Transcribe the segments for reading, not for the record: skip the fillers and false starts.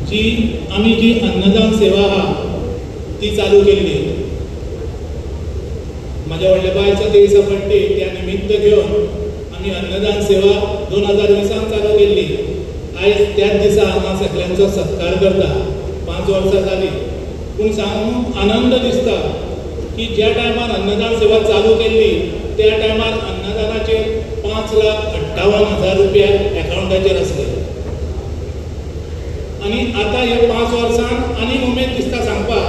जी अन्नदान सेवा आहा ती चालू केल्ली. माझ्या व्हडल्या बायच्या दिसा पडटी त्या निमित्त घेवन आमी अन्नदान सेवा 2020 चालू केल्ली. आयज त्याच दिसा हांगा सगळ्यांचो सत्कार करता. 5 वर्सां जाली. पूण सामको आनंद दिसता की ज्या टायमार अन्नदान सेवा चालू केल्ली त्या टायमार अन्नदानाचे 5,58,000 रुपया अकाउंटाचेर आसले. आणि आता ह्या 5 वर्सांत आनी उमेद दिसता सांगपाक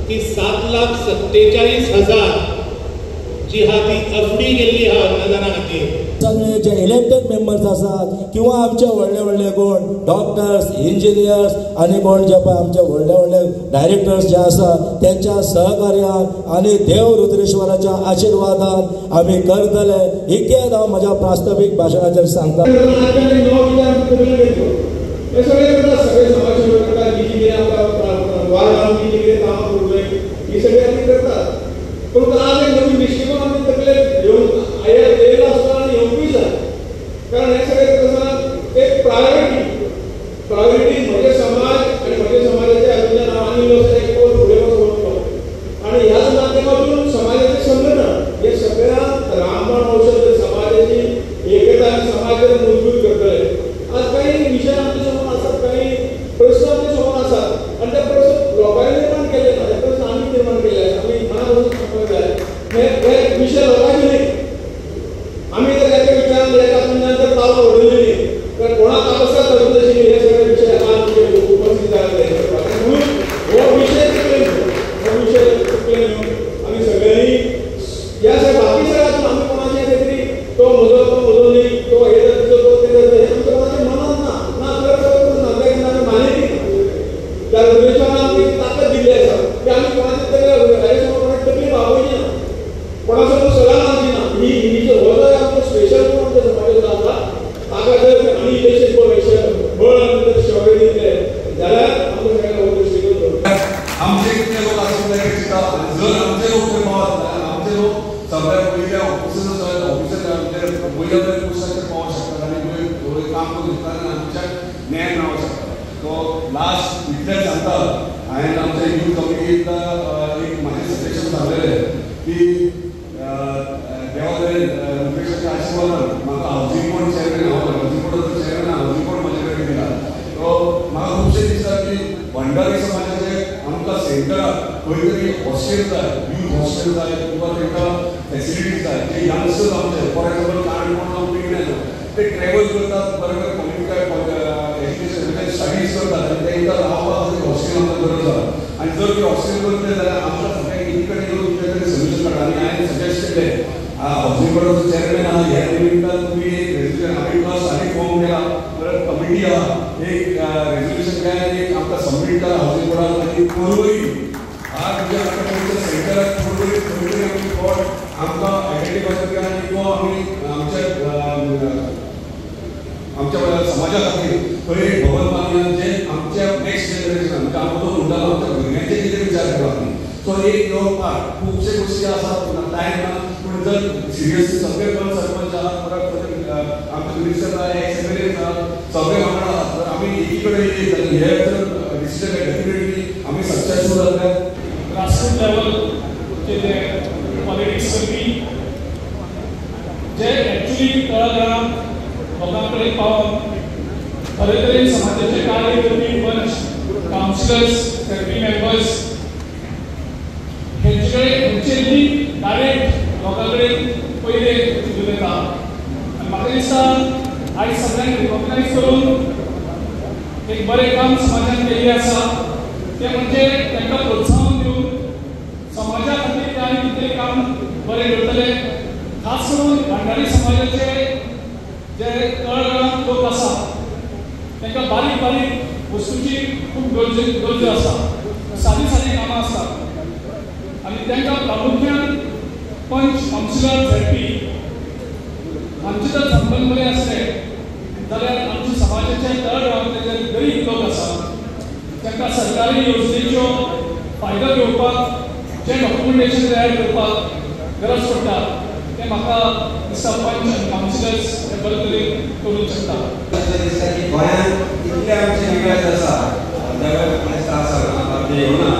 की 7,47,000 जी हा ती एफडी गेल्ली हा अन्नदाना खातीर. सगळे जे इलेक्टेड मेंबर्स आसात किंवा आमचे व्हडले व्हडले कोण डॉक्टर्स, इंजिनियर्स आणि कोण जे पळय आमचे व्हडले व्हडले डायरेक्टर्स जे आसात त्यांच्या सहकार्यान आणि देव रुद्रेश्वराच्या आशिर्वादान आम्ही करतले. इतकेच हांव म्हज्या प्रास्ताविक भाशणाचेर सांगता. कारण हे सगळे कसं एक प्रायोरिटी म्हणजे समाज आणि म्हणजे समाजाच्या अजून नावाने एक पुढे बसवतो आणि ह्याच माध्यमातून समाजाचे संघटन हे सगळ्या रामबाण औषध समाजाची एकता आणि समाजाला मजबूत करतले. आज काही विषय आमच्या समोर असतात, काही प्रश्न आमच्या समोर असतात आणि त्या प्रश्न लोकांनी निर्माण केले ना, ते प्रश्न आम्ही निर्माण केले आहेत. आम्ही मनापासून सांगतो हे विषय लोकांचे नाही. आम्ही तर त्याच्या विचारांना एका ताव ओढलेली तर कोणाला अवस्था करून तशी हे सगळे विषय उपस्थित म्हणून हो विषय चुकले आम्ही सगळ्यांनी या सगळ्या बाकी सगळ्यातून आम्ही कोणाच्या काहीतरी तो मोजवतो नाही तो हे जातो तो ते जातो हे आमच्या कोणाच्या मनात ना आम्ही माने त्या हृदयाला आम्ही ताकद दिली आहे की आम्ही कोणाच्या तरी कोणाची तकलीफ आवडली ना कोणासमोर सगळा मानली ना ही होतं आमचं स्पेशल कोण आमच्या समाजाचा आपला ताकद आणि देश विषय बळ नंतर शौर्य दिले जाल्यार आमच्या सगळ्यांना दृष्टिकोन करतो. आमचे कितले लोक आसले जर आमचे लोक पावत आमचे लोक सगळ्या पयल्या ऑफिसर आमचे पयल्या तरी पुस्तकाचेर पावोंक शकतात आनी काम करून दितात आमच्या न्याय मेळोंक शकता. तो लास्ट इतलें सांगता हांवें आमच्या यूथ कमिटींत एक म्हाजें सजेशन सांगलेलें की देवाच्या आशिर्वादान म्हाका हावजींग बोर्ड चेअरमॅन हावजींग बोर्डाचो चेअरमॅन हावजींग बोर्ड म्हाजे कडेन दिला. तो म्हाका खुबशें दिसता की भंडारी समाजाचे आमकां सेंटराक खंय तरी हॉस्टेल जाय, यूथ हॉस्टेल जाय किंवा तांकां फॅसिलिटीज जाय. जे यंगस्टर्स आमचे फॉर एक्झाम्पल काणकोण जावं पिकण्या ते ट्रॅव्हल करतात बरे बरे कम्युनिटी एज्युकेशन म्हणजे स्टडीज करतात आनी तांकां रावपाक हॉस्टेल आमकां गरज आसा. आनी जर ती हॉस्टेल करतले जाल्यार आमकां सगळ्यांक एक कडेन येवन कितें तरी सोल्युशन काडटा. आनी हांवें सजेस्ट केलें हावजींग बोर्डाचो चेअरमॅन आहा ह्या निमित्तान तुमी रेजोल्युशन हांवें प्लस आनी फॉर्म केला परत कमिटी आहा एक रेजोल्युशन केलें आनी एक आमकां सबमीट करा हावजींग बोर्डाक आनी परवरी आज म्हणजे आमच्या सेंटराक परवरी खंय तरी आमी स्पॉट आमकां आयडेंटिफाय करता आनी तो आमी आमच्या समाजा खातीर खंय एक भवन बांदया जें आमच्या नेक्स्ट जनरेशन म्हणजे आमचो म्हणटालो आमच्या भुरग्यांचे कितें विचार करप न्ही. सो एक पार्ट खुबशे गोश्टी आसात टायम ना पूण जर सिरियसली सगळे दोन सरपंच आहात परत आमचे मिनिस्टर आहा एक्स-एम-एल आहा सगळे वांगडा आहात तर आमी एकी कडेन हे जर डिसिजन डेफिनेटली आमी सक्सेसफूल जातले. ग्रासरूट लेवलचे जे पॉलिटिक्स करपी जे एक्चुली तळागाळांत लोकां कडेन पावून खरे तरेन समाजाचे कार्य करपी पंच कावन्सिलर्स थेरपी मेंबर्स हेंचे कडेन डायरेक्ट लोकां कडेन पयले उलयता. आनी म्हाका दिसता आयज सगळ्यांक रिकॉग्नायज करून एक बरें काम समाजान केल्लें आसा तें म्हणजे तांकां प्रोत्साहन दिवन समाजा खातीर ते आनी कितें काम बरें करतले. खास करून भंडारी समाजाचे जे तळागाळांत लोक आसा तांकां बारीक बारीक वस्तूंची खूब गरजो आसा, सादी सादी कामां आसतात आनी तांकां प्रामुख्यान पंच कावन्सिलर थेरपी हांचे जर संबंद बरे आसले जाल्यार आमच्या समाजाचे तळागाळांतले जे गरीब लोक आसात तांकां सरकारी योजनेच्यो फायदो घेवपाक जे डॉक्युमेंटेशन तयार करपाक गरज पडटा तें म्हाका दिसता पंच आनी कावन्सिलर्स हे बरे तरेन करूंक शकता. गोंयांत इतले आमचे विकास आसा आमचे येवना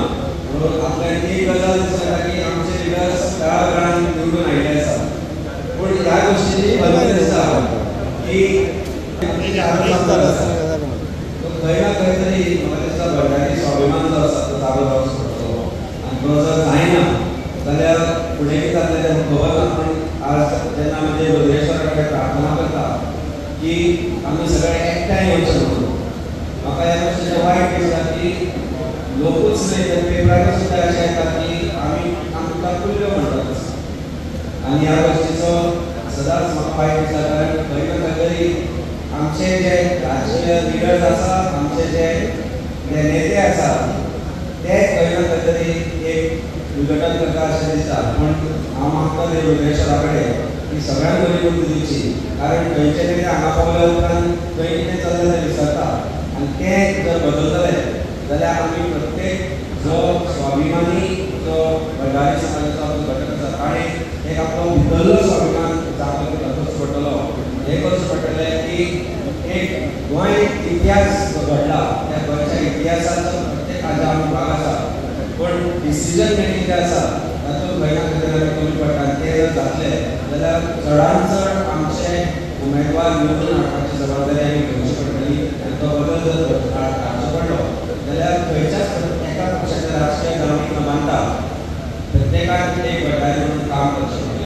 म्हणून आपल्याक एक गजाल दिसता की आमचे लिडर्स त्या वेळार निवडून आयिल्ले आसा पूण ह्या गोष्टीची गरज आसा की खंय ना खंय तरी म्हाका दिसता भंडारी स्वाभिमान जो आसा तो जागो जावंक शकतलो आनी तो जर जायना जाल्यार फुडें कितें जातलें तें खबर ना पूण आज जेन्ना म्हणजे बोडगेश्वरा कडेन प्रार्थना करता की आमी सगळे एकठांय येवचे म्हणून म्हाका ह्या गोष्टीचें वायट दिसता की लोकूच न्हय तर पेपरार सुद्दां अशें येता की आमी आमकां कुल्ल्यो म्हणटात आनी ह्या गोष्टीचो सदांच म्हाका वायट दिसता कारण खंय ना खंय तरी आमचे जे राजकीय लिडर्स आसा आमचे जे नेते आसा ते खंय ना खंय तरी एक उद्घाटन करता अशें दिसता पूण हांव मागता ते बोडगेश्वरा कडेन की सगळ्यांक बरी बुद्धी दिवची कारण खंयचे नेते हांगा पावले उपरांत खंय कितें चल्लें तें विसरता आनी तें जर बदलतले जाल्यार आमी प्रत्येक जो स्वाभिमानी जो भंडारी समाजाचो घटक आसा ताणें एक आपलो भितरलो स्वाभिमान जागृत करचो पडटलो हें करचें पडटलें की एक गोंय इतिहास जो घडला त्या गोंयच्या इतिहासाचो प्रत्येक हाजो आमी भाग आसा पूण डिसिजन मेकींग जें आसा तातूंत खंय ना खंय तरी आमी कमी पडटा आनी तें जर जातलें जाल्यार चडांत चड आमचे उमेदवार निवडून हाडपाची जबाबदारी आमी घेवची